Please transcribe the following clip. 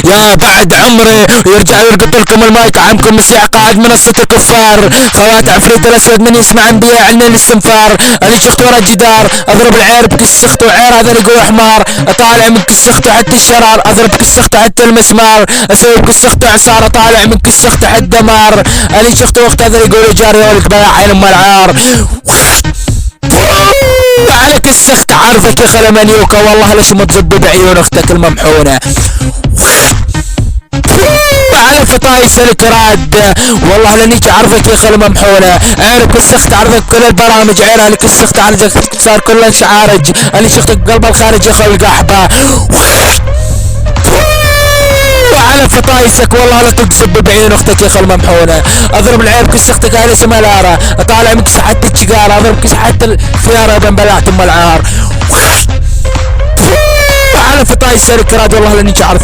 يا بعد عمري ويرجع يرقط لكم المايك. عمكم مسيح قاعد منصة الكفار. خوات عفريت الاسود من يسمع انبياء علم الاستنفار. انا شخت ورا الجدار اضرب العير بكسخته وعير هذا اللي يقول حمار. اطالع من كسخته حتى الشرار اضرب كسخته حتى المسمار. اسوي بكسخته عصار اطالع من كسخته حتى دمار. انا شخت وقت هذا اللي يقول جاري ولك ضيع عين ام العار. على كسخت عارفك يا خلا منيوكا والله ليش ما تزب بعيون اختك الممحونة. على فطايس الكراد والله لانيك عارفك يا خلا ممحونة. عينك كسخت عارفك كل البرامج. عينها اللي كسخت عارفك صار كل الشعارج. انا شختك قلب الخارج يا خل قحبة. على فطايسك والله لا تكذب بعين اختك يا خل ممحونه. اضرب العيب كسختك على سمالاره. اطالع منك حتى الشقاره اضرب كس حتى الخياره بين بلعت ام العار. على فطايس الكراد والله لاني عارف